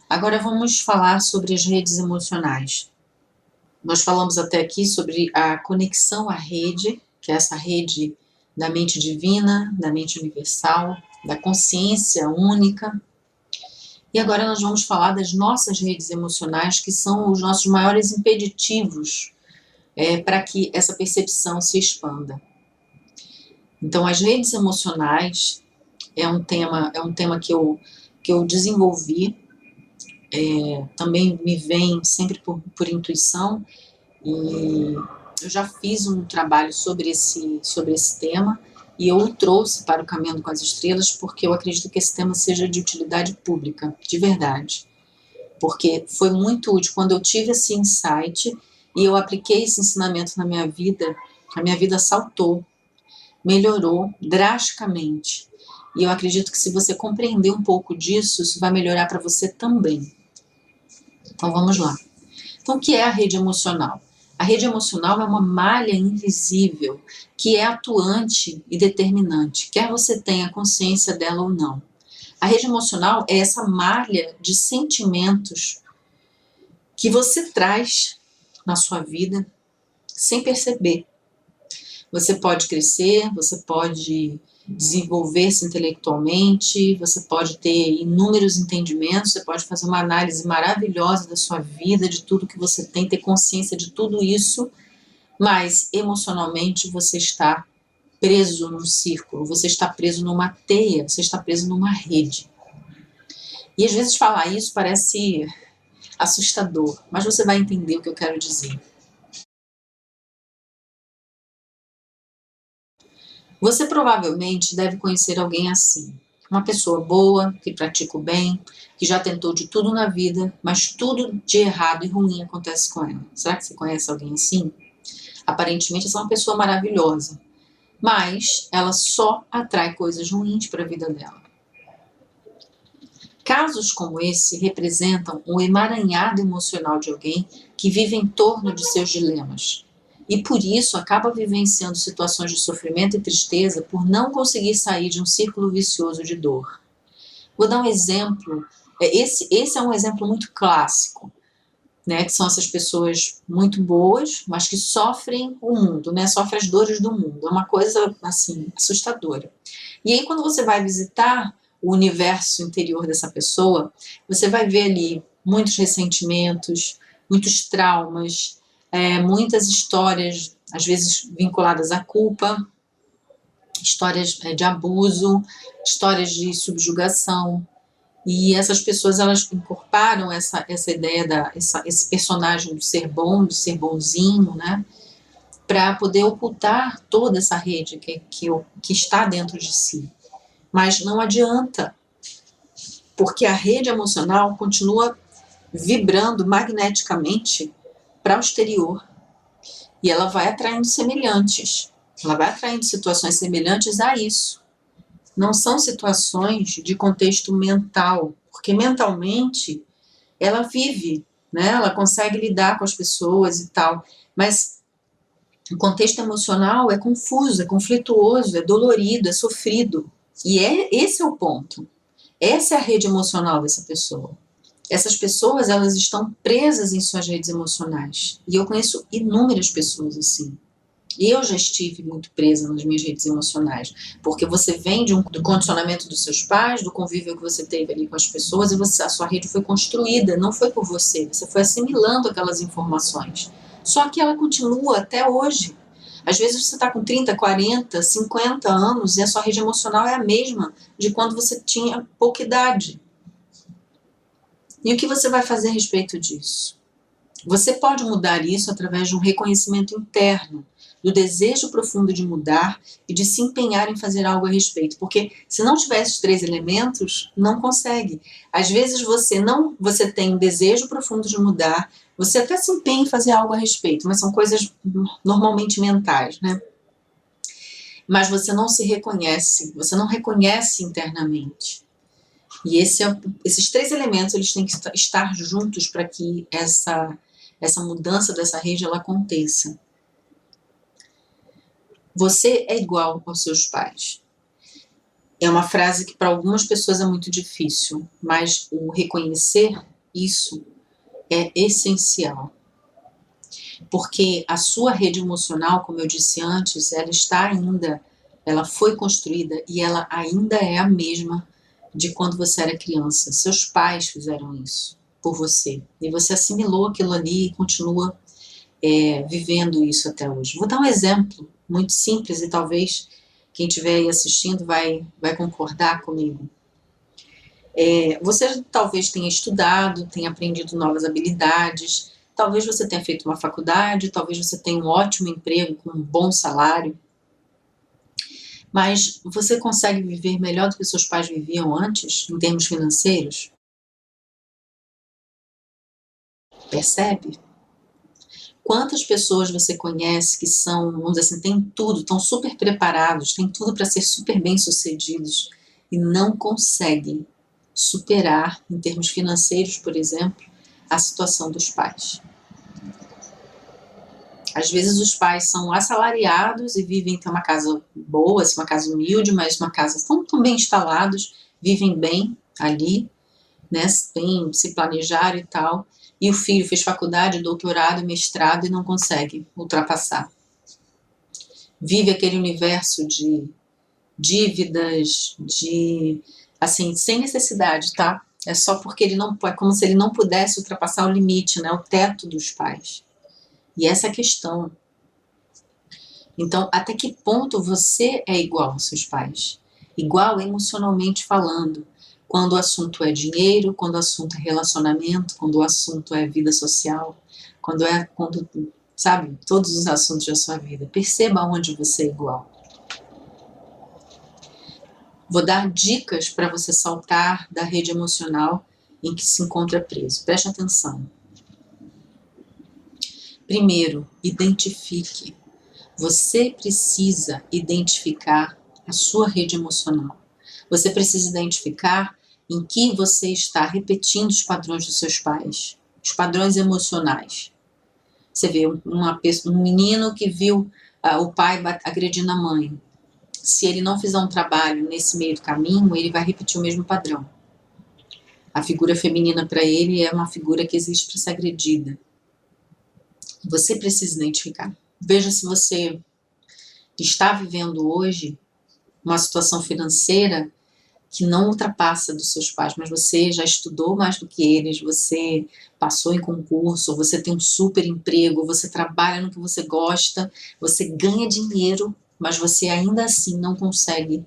Agora vamos falar sobre as redes emocionais. Nós falamos até aqui sobre a conexão à rede, que é essa rede da mente divina, da mente universal, da consciência única. E agora nós vamos falar das nossas redes emocionais, que são os nossos maiores impeditivos para que essa percepção se expanda. Então, as redes emocionais é um tema que eu desenvolvi, também me vem sempre por intuição, e eu já fiz um trabalho sobre esse tema, e eu o trouxe para o Caminhando com as Estrelas, porque eu acredito que esse tema seja de utilidade pública, de verdade. Porque foi muito útil quando eu tive esse insight, e eu apliquei esse ensinamento na minha vida, a minha vida saltou, melhorou drasticamente. E eu acredito que se você compreender um pouco disso, isso vai melhorar para você também. Então vamos lá. Então o que é a rede emocional? A rede emocional é uma malha invisível que é atuante e determinante, quer você tenha consciência dela ou não. A rede emocional é essa malha de sentimentos que você traz na sua vida sem perceber. Você pode crescer, você pode desenvolver-se intelectualmente, você pode ter inúmeros entendimentos, você pode fazer uma análise maravilhosa da sua vida, de tudo que você tem, ter consciência de tudo isso, mas emocionalmente você está preso num círculo, você está preso numa teia, você está preso numa rede. E às vezes falar isso parece assustador, mas você vai entender o que eu quero dizer. Você provavelmente deve conhecer alguém assim. Uma pessoa boa, que pratica o bem, que já tentou de tudo na vida, mas tudo de errado e ruim acontece com ela. Será que você conhece alguém assim? Aparentemente, essa é uma pessoa maravilhosa, mas ela só atrai coisas ruins para a vida dela. Casos como esse representam um emaranhado emocional de alguém que vive em torno de seus dilemas. E por isso acaba vivenciando situações de sofrimento e tristeza por não conseguir sair de um círculo vicioso de dor. Vou dar um exemplo, esse é um exemplo muito clássico, né, que são essas pessoas muito boas, mas que sofrem o mundo, né, sofrem as dores do mundo. É uma coisa, assim, assustadora. E aí quando você vai visitar o universo interior dessa pessoa, você vai ver ali muitos ressentimentos, muitos traumas, muitas histórias, às vezes vinculadas à culpa, histórias de abuso, histórias de subjugação. E essas pessoas, elas incorporam essa ideia, esse personagem do ser bom, do ser bonzinho, né? Para poder ocultar toda essa rede que está dentro de si. Mas não adianta, porque a rede emocional continua vibrando magneticamente para o exterior. E ela vai atraindo semelhantes. Ela vai atraindo situações semelhantes a isso. Não são situações de contexto mental, porque mentalmente ela vive, né? Ela consegue lidar com as pessoas e tal, mas o contexto emocional é confuso, é conflituoso, é dolorido, é sofrido. E esse é o ponto. Essa é a rede emocional dessa pessoa. Essas pessoas, elas estão presas em suas redes emocionais. E eu conheço inúmeras pessoas assim. E eu já estive muito presa nas minhas redes emocionais, porque você vem do condicionamento dos seus pais, do convívio que você teve ali com as pessoas, e a sua rede foi construída, não foi por você, você foi assimilando aquelas informações. Só que ela continua até hoje. Às vezes você está com 30, 40, 50 anos e a sua rede emocional é a mesma de quando você tinha pouca idade. E o que você vai fazer a respeito disso? Você pode mudar isso através de um reconhecimento interno, do desejo profundo de mudar e de se empenhar em fazer algo a respeito, porque se não tiver esses 3 elementos, não consegue. Às vezes você tem um desejo profundo de mudar, você até se empenha em fazer algo a respeito, mas são coisas normalmente mentais, né? Mas você não se reconhece, você não reconhece internamente. E esses 3 elementos, eles têm que estar juntos para que essa mudança dessa rede ela aconteça. Você é igual aos seus pais. É uma frase que para algumas pessoas é muito difícil, mas o reconhecer Isso é essencial. Porque a sua rede emocional, como eu disse antes, ela foi construída e ela ainda é a mesma de quando você era criança. Seus pais fizeram isso por você. E você assimilou aquilo ali e continua vivendo isso até hoje. Vou dar um exemplo muito simples e talvez quem estiver aí assistindo vai concordar comigo. Você talvez tenha estudado, tenha aprendido novas habilidades, talvez você tenha feito uma faculdade, talvez você tenha um ótimo emprego com um bom salário, mas você consegue viver melhor do que seus pais viviam antes, em termos financeiros? Percebe? Quantas pessoas você conhece que são, vamos dizer assim, têm tudo, estão super preparados, têm tudo para ser super bem-sucedidos e não conseguem superar, em termos financeiros, por exemplo, a situação dos pais. Às vezes os pais são assalariados e vivem, tem uma casa boa, uma casa humilde, mas uma casa tão bem instalados, vivem bem ali, né, bem, se planejaram e tal, e o filho fez faculdade, doutorado, mestrado e não consegue ultrapassar. Vive aquele universo de dívidas, assim, sem necessidade, tá? É só porque é como se ele não pudesse ultrapassar o limite, né, o teto dos pais. E essa é a questão. Então, até que ponto você é igual aos seus pais? Igual emocionalmente falando. Quando o assunto é dinheiro, quando o assunto é relacionamento, quando o assunto é vida social, sabe, todos os assuntos da sua vida. Perceba onde você é igual. Vou dar dicas para você saltar da rede emocional em que se encontra preso. Preste atenção. Primeiro, identifique. Você precisa identificar a sua rede emocional. Você precisa identificar em que você está repetindo os padrões dos seus pais, os padrões emocionais. Você vê um menino que viu o pai agredindo a mãe. Se ele não fizer um trabalho nesse meio do caminho, ele vai repetir o mesmo padrão. A figura feminina para ele é uma figura que existe para ser agredida. Você precisa identificar. Veja se você está vivendo hoje uma situação financeira que não ultrapassa dos seus pais, mas você já estudou mais do que eles, você passou em concurso, você tem um super emprego, você trabalha no que você gosta, você ganha dinheiro, mas você ainda assim não consegue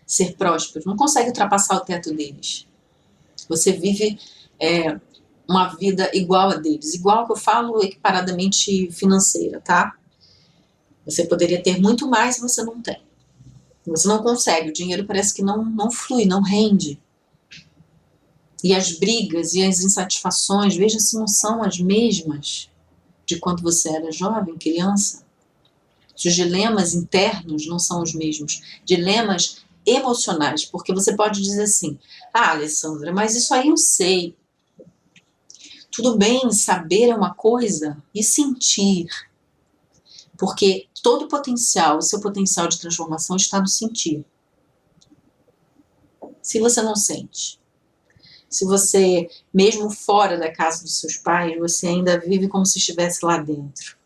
ser próspero, não consegue ultrapassar o teto deles. Você vive uma vida igual a deles, igual que eu falo equiparadamente financeira, tá? Você poderia ter muito mais e você não tem. Você não consegue, o dinheiro parece que não flui, não rende. E as brigas e as insatisfações, veja se não são as mesmas de quando você era jovem, criança. Se os dilemas internos não são os mesmos. Dilemas emocionais, porque você pode dizer assim, Alessandra, mas isso aí eu sei. Tudo bem, saber é uma coisa e sentir. Porque todo o seu potencial de transformação está no sentir. Se você não sente, se você, mesmo fora da casa dos seus pais, você ainda vive como se estivesse lá dentro.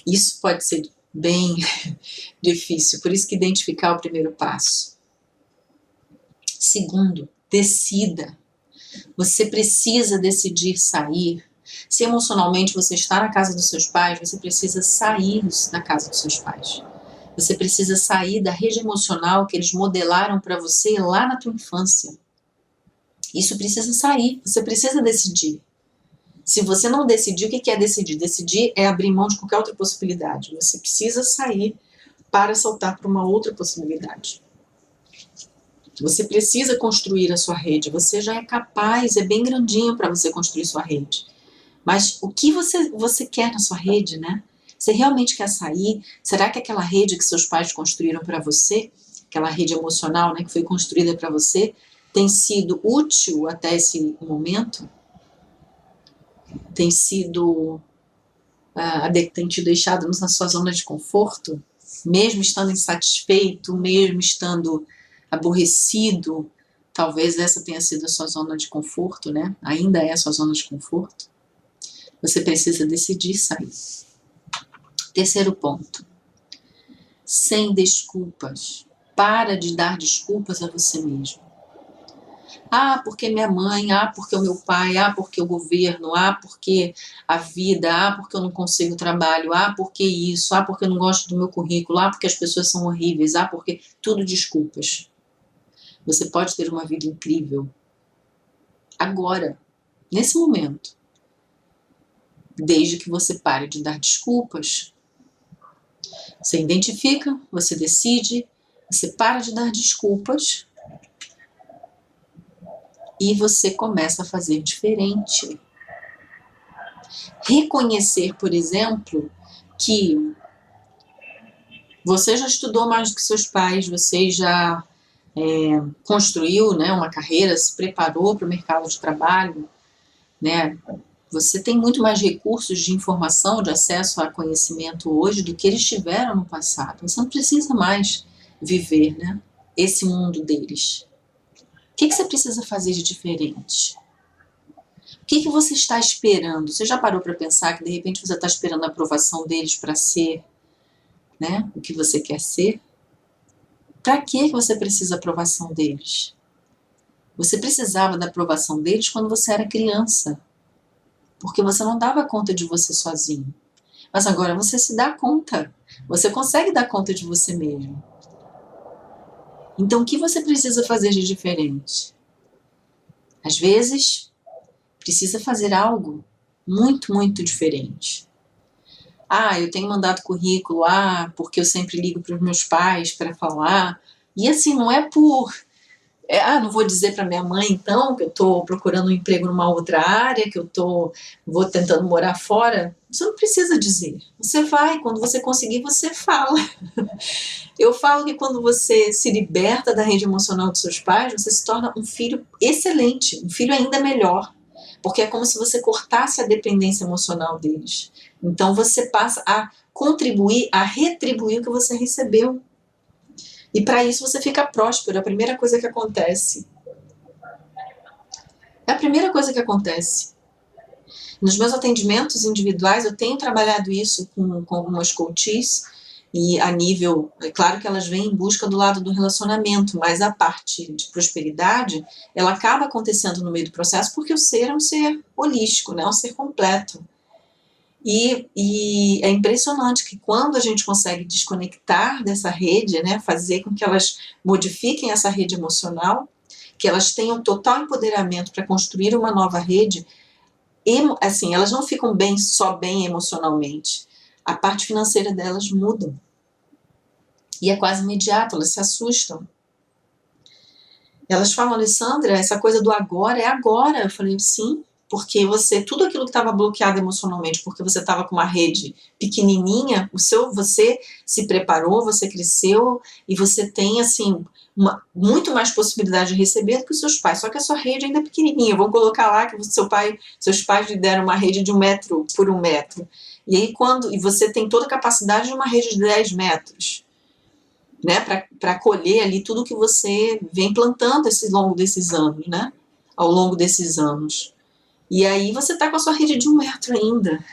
Isso pode ser bem difícil, por isso que identificar é o primeiro passo. Segundo, decida. Você precisa decidir sair. Se emocionalmente você está na casa dos seus pais, você precisa sair da casa dos seus pais. Você precisa sair da rede emocional que eles modelaram para você lá na tua infância. Isso precisa sair, você precisa decidir. Se você não decidir, o que é decidir? Decidir é abrir mão de qualquer outra possibilidade. Você precisa sair para saltar para uma outra possibilidade. Você precisa construir a sua rede. Você já é capaz, é bem grandinho para você construir sua rede. Mas o que você quer na sua rede, né? Você realmente quer sair? Será que aquela rede que seus pais construíram para você, aquela rede emocional, né, que foi construída para você, tem sido útil até esse momento? Tem te deixado na sua zona de conforto? Mesmo estando insatisfeito, mesmo estando aborrecido, talvez essa tenha sido a sua zona de conforto, né? Ainda é a sua zona de conforto. Você precisa decidir sair. Terceiro ponto. Sem desculpas. Para de dar desculpas a você mesmo. Ah, porque minha mãe, ah, porque o meu pai, ah, porque o governo, ah, porque a vida, ah, porque eu não consigo trabalho, ah, porque isso, ah, porque eu não gosto do meu currículo, ah, porque as pessoas são horríveis, ah, porque... Tudo desculpas. Você pode ter uma vida incrível agora, nesse momento, desde que você pare de dar desculpas. Você identifica, você decide, você para de dar desculpas e você começa a fazer diferente. Reconhecer, por exemplo, que você já estudou mais do que seus pais, você já construiu, né, uma carreira, se preparou para o mercado de trabalho, né? Você tem muito mais recursos de informação, de acesso a conhecimento hoje do que eles tiveram no passado. Você não precisa mais viver, né, esse mundo deles. O que você precisa fazer de diferente? O que você está esperando? Você já parou para pensar que de repente você está esperando a aprovação deles para ser, né, o que você quer ser? Para que você precisa da aprovação deles? Você precisava da aprovação deles quando você era criança, porque você não dava conta de você sozinho. Mas agora você se dá conta, você consegue dar conta de você mesmo. Então o que você precisa fazer de diferente? Às vezes, precisa fazer algo muito, muito diferente. Ah, eu tenho mandado currículo, porque eu sempre ligo para os meus pais para falar. E assim, não é por... não vou dizer para minha mãe, então, que eu estou procurando um emprego numa outra área, que vou tentando morar fora. Você não precisa dizer. Você vai, quando você conseguir, você fala. Eu falo que quando você se liberta da rede emocional dos seus pais, você se torna um filho excelente, um filho ainda melhor. Porque é como se você cortasse a dependência emocional deles. Então você passa a contribuir, a retribuir o que você recebeu. E para isso você fica próspero, é a primeira coisa que acontece. É a primeira coisa que acontece. Nos meus atendimentos individuais, eu tenho trabalhado isso com algumas coaches, e a nível, é claro que elas vêm em busca do lado do relacionamento, mas a parte de prosperidade, ela acaba acontecendo no meio do processo, porque o ser é um ser holístico, né? Um ser completo. E é impressionante que quando a gente consegue desconectar dessa rede, né, fazer com que elas modifiquem essa rede emocional, que elas tenham total empoderamento para construir uma nova rede, assim, elas não ficam só bem emocionalmente. A parte financeira delas muda. E é quase imediato, elas se assustam. Elas falam, Alessandra, essa coisa do agora é agora. Eu falei, sim, porque tudo aquilo que estava bloqueado emocionalmente, porque você estava com uma rede pequenininha, você se preparou, você cresceu, e você tem, assim, muito mais possibilidade de receber do que os seus pais, só que a sua rede ainda é pequenininha. Vamos colocar lá que seus pais lhe deram uma rede de 1 metro por 1 metro, e aí e você tem toda a capacidade de uma rede de 10 metros, né, para colher ali tudo que você vem plantando ao longo desses anos, né, ao longo desses anos. E aí você está com a sua rede de 1 metro ainda.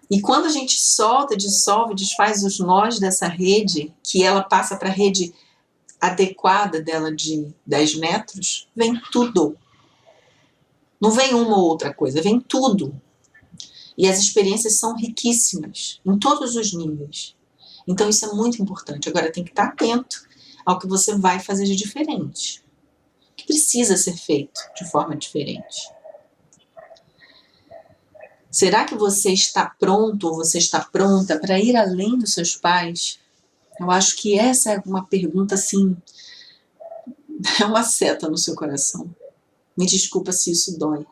E quando a gente solta, dissolve, desfaz os nós dessa rede, que ela passa para a rede adequada dela de 10 metros, vem tudo. Não vem uma ou outra coisa, vem tudo. E as experiências são riquíssimas, em todos os níveis. Então isso é muito importante. Agora tem que estar atento ao que você vai fazer de diferente. O que precisa ser feito de forma diferente. Será que você está pronto ou você está pronta para ir além dos seus pais? Eu acho que essa é uma pergunta, assim, é uma seta no seu coração. Me desculpa se isso dói.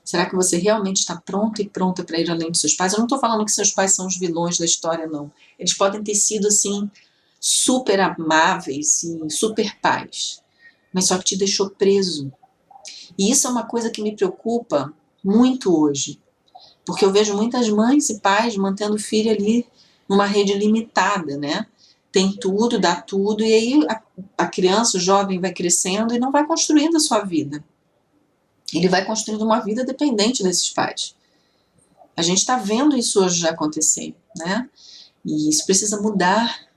Será que você realmente está pronto e pronta para ir além dos seus pais? Eu não estou falando que seus pais são os vilões da história, não. Eles podem ter sido, assim, super amáveis e super pais, mas só que te deixou preso. E isso é uma coisa que me preocupa muito hoje, porque eu vejo muitas mães e pais mantendo o filho ali numa rede limitada, né? tem tudo, dá tudo, e aí a criança, o jovem vai crescendo e não vai construindo a sua vida. Ele vai construindo uma vida dependente desses pais. A gente está vendo isso hoje já acontecer, né? E isso precisa mudar.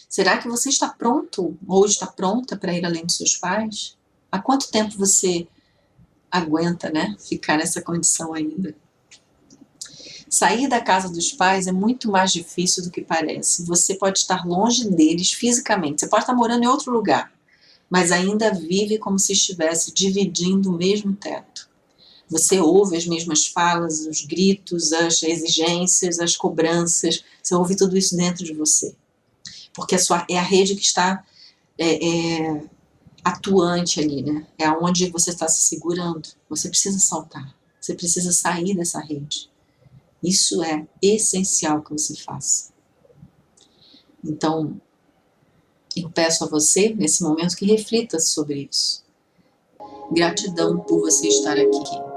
Será que você está pronto ou está pronta para ir além dos seus pais? Há quanto tempo você aguenta, né, ficar nessa condição ainda? Sair da casa dos pais é muito mais difícil do que parece. Você pode estar longe deles fisicamente, você pode estar morando em outro lugar, mas ainda vive como se estivesse dividindo o mesmo teto. Você ouve as mesmas falas, os gritos, as exigências, as cobranças, você ouve tudo isso dentro de você. Porque é a rede que está atuante ali, né? É onde você está se segurando. Você precisa saltar, você precisa sair dessa rede. Isso é essencial que você faça. Então, eu peço a você, nesse momento, que reflita sobre isso. Gratidão por você estar aqui.